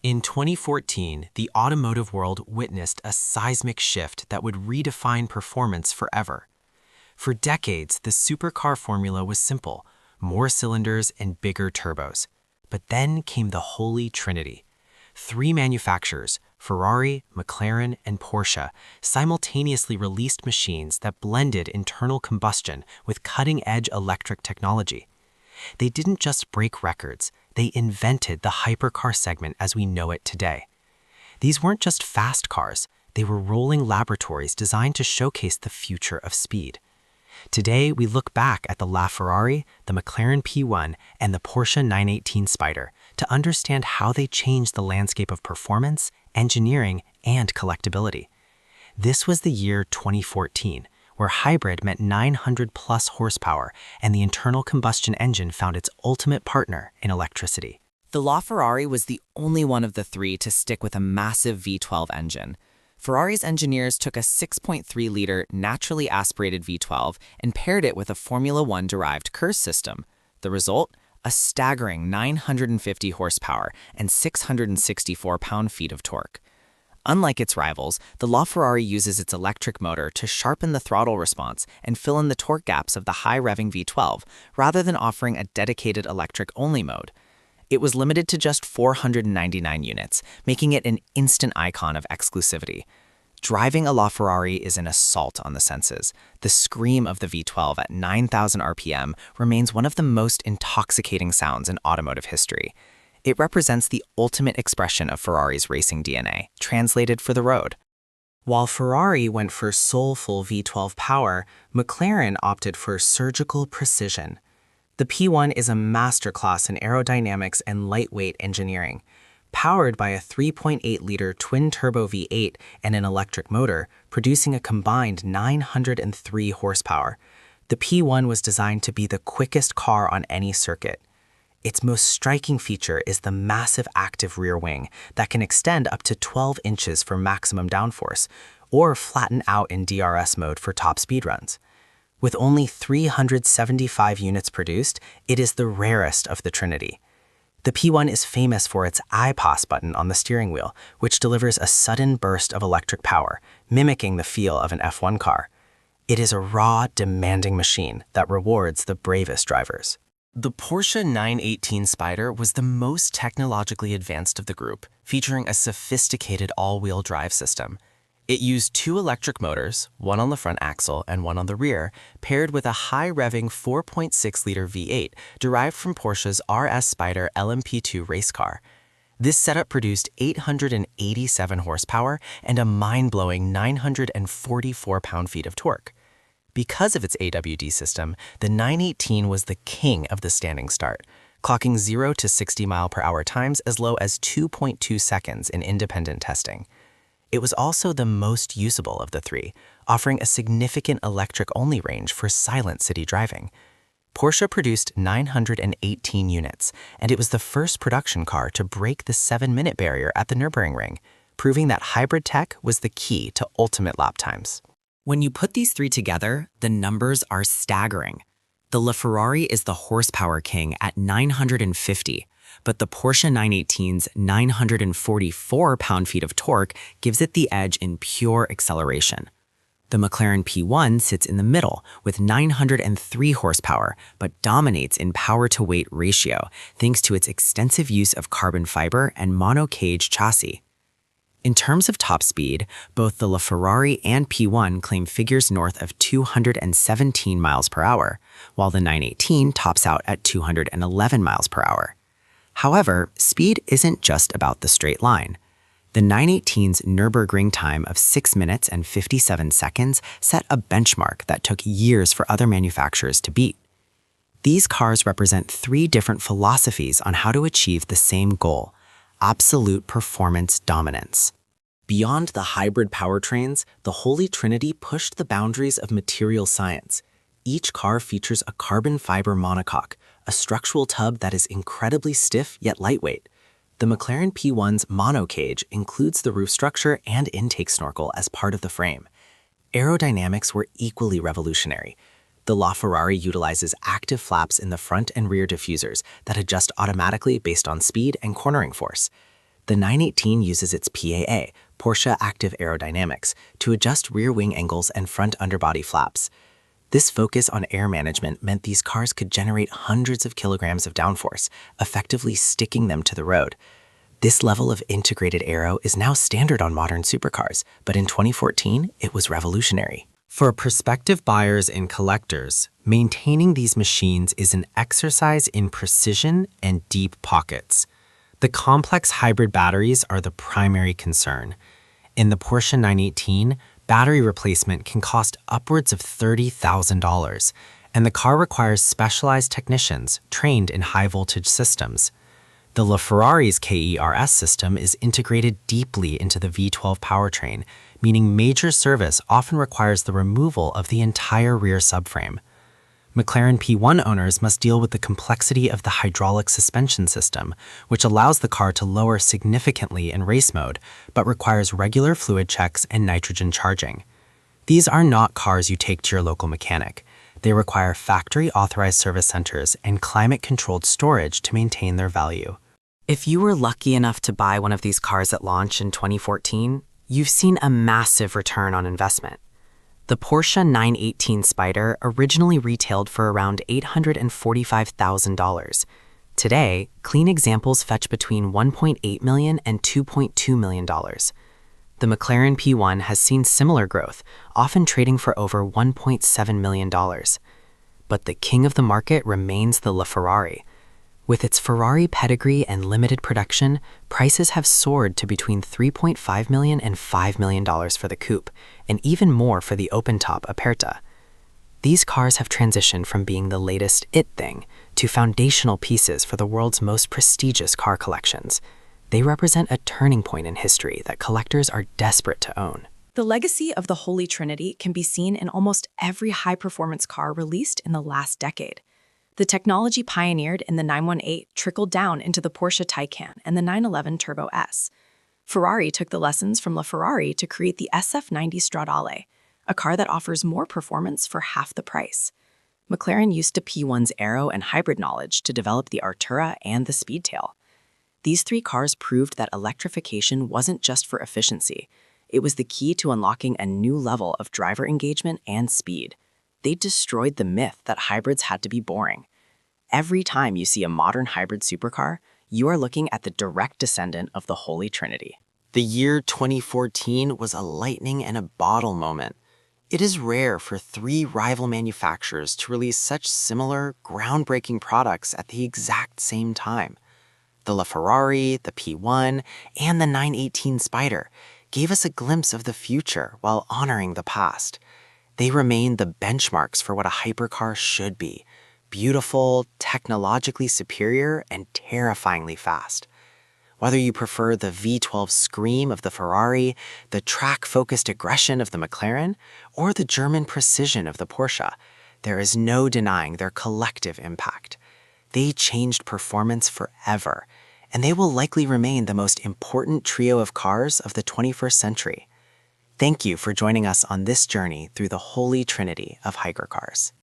In 2014, the automotive world witnessed a seismic shift that would redefine performance forever. For decades, the supercar formula was simple: more cylinders and bigger turbos. But then came the Holy Trinity. Three manufacturers, Ferrari, McLaren, and Porsche, simultaneously released machines that blended internal combustion with cutting-edge electric technology. They didn't just break records, they invented the hypercar segment as we know it today. These weren't just fast cars, they were rolling laboratories designed to showcase the future of speed. Today, we look back at the LaFerrari, the McLaren P1, and the Porsche 918 Spyder to understand how they changed the landscape of performance, engineering, and collectability. This was the year 2014, where hybrid meant 900-plus horsepower, and the internal combustion engine found its ultimate partner in electricity. The LaFerrari was the only one of the three to stick with a massive V12 engine. Ferrari's engineers took a 6.3-liter naturally aspirated V12 and paired it with a Formula One-derived KERS system. The result? A staggering 950 horsepower and 664 pound-feet of torque. Unlike its rivals, the LaFerrari uses its electric motor to sharpen the throttle response and fill in the torque gaps of the high-revving V12, rather than offering a dedicated electric-only mode. It was limited to just 499 units, making it an instant icon of exclusivity. Driving a LaFerrari is an assault on the senses. The scream of the V12 at 9,000 RPM remains one of the most intoxicating sounds in automotive history. It represents the ultimate expression of Ferrari's racing DNA, translated for the road. While Ferrari went for soulful V12 power, McLaren opted for surgical precision. The P1 is a masterclass in aerodynamics and lightweight engineering. Powered by a 3.8-liter twin-turbo V8 and an electric motor, producing a combined 903 horsepower, the P1 was designed to be the quickest car on any circuit. Its most striking feature is the massive active rear wing that can extend up to 12 inches for maximum downforce, or flatten out in DRS mode for top speed runs. With only 375 units produced, it is the rarest of the Trinity. The P1 is famous for its iPOS button on the steering wheel, which delivers a sudden burst of electric power, mimicking the feel of an F1 car. It is a raw, demanding machine that rewards the bravest drivers. The Porsche 918 Spyder was the most technologically advanced of the group, featuring a sophisticated all-wheel drive system. It used two electric motors, one on the front axle and one on the rear, paired with a high-revving 4.6-liter V8 derived from Porsche's RS Spyder LMP2 race car. This setup produced 887 horsepower and a mind-blowing 944 pound-feet of torque. Because of its AWD system, the 918 was the king of the standing start, clocking 0 to 60 mile-per-hour times as low as 2.2 seconds in independent testing. It was also the most usable of the three, offering a significant electric-only range for silent city driving. Porsche produced 918 units, and it was the first production car to break the 7-minute barrier at the Nürburgring, proving that hybrid tech was the key to ultimate lap times. When you put these three together, the numbers are staggering. The LaFerrari is the horsepower king at 950, but the Porsche 918's 944 pound-feet of torque gives it the edge in pure acceleration. The McLaren P1 sits in the middle with 903 horsepower, but dominates in power-to-weight ratio thanks to its extensive use of carbon fiber and monocage chassis. In terms of top speed, both the LaFerrari and P1 claim figures north of 217 miles per hour, while the 918 tops out at 211 miles per hour. However, speed isn't just about the straight line. The 918's Nürburgring time of 6 minutes and 57 seconds set a benchmark that took years for other manufacturers to beat. These cars represent three different philosophies on how to achieve the same goal: absolute performance dominance. Beyond the hybrid powertrains, the Holy Trinity pushed the boundaries of material science. Each car features a carbon fiber monocoque, a structural tub that is incredibly stiff yet lightweight. The McLaren P1's monocage includes the roof structure and intake snorkel as part of the frame. Aerodynamics were equally revolutionary. The LaFerrari utilizes active flaps in the front and rear diffusers that adjust automatically based on speed and cornering force. The 918 uses its PAA, Porsche Active Aerodynamics, to adjust rear wing angles and front underbody flaps. This focus on air management meant these cars could generate hundreds of kilograms of downforce, effectively sticking them to the road. This level of integrated aero is now standard on modern supercars, but in 2014, it was revolutionary. For prospective buyers and collectors, maintaining these machines is an exercise in precision and deep pockets. The complex hybrid batteries are the primary concern. In the Porsche 918, battery replacement can cost upwards of $30,000, and the car requires specialized technicians trained in high-voltage systems. The LaFerrari's KERS system is integrated deeply into the V12 powertrain, meaning major service often requires the removal of the entire rear subframe. McLaren P1 owners must deal with the complexity of the hydraulic suspension system, which allows the car to lower significantly in race mode, but requires regular fluid checks and nitrogen charging. These are not cars you take to your local mechanic. They require factory-authorized service centers and climate-controlled storage to maintain their value. If you were lucky enough to buy one of these cars at launch in 2014, you've seen a massive return on investment. The Porsche 918 Spyder originally retailed for around $845,000. Today, clean examples fetch between $1.8 million and $2.2 million. The McLaren P1 has seen similar growth, often trading for over $1.7 million. But the king of the market remains the LaFerrari. With its Ferrari pedigree and limited production, prices have soared to between $3.5 million and $5 million for the coupe, and even more for the open-top Aperta. These cars have transitioned from being the latest it thing to foundational pieces for the world's most prestigious car collections. They represent a turning point in history that collectors are desperate to own. The legacy of the Holy Trinity can be seen in almost every high-performance car released in the last decade. The technology pioneered in the 918 trickled down into the Porsche Taycan and the 911 Turbo S. Ferrari took the lessons from LaFerrari to create the SF90 Stradale, a car that offers more performance for half the price. McLaren used the P1's aero and hybrid knowledge to develop the Artura and the Speedtail. These three cars proved that electrification wasn't just for efficiency. It was the key to unlocking a new level of driver engagement and speed. They destroyed the myth that hybrids had to be boring. Every time you see a modern hybrid supercar, you are looking at the direct descendant of the Holy Trinity. The year 2014 was a lightning in a bottle moment. It is rare for three rival manufacturers to release such similar, groundbreaking products at the exact same time. The LaFerrari, the P1, and the 918 Spyder gave us a glimpse of the future while honoring the past. They remain the benchmarks for what a hypercar should be: beautiful, technologically superior, and terrifyingly fast. Whether you prefer the V12 scream of the Ferrari, the track-focused aggression of the McLaren, or the German precision of the Porsche, there is no denying their collective impact. They changed performance forever, and they will likely remain the most important trio of cars of the 21st century. Thank you for joining us on this journey through the Holy Trinity of hypercars.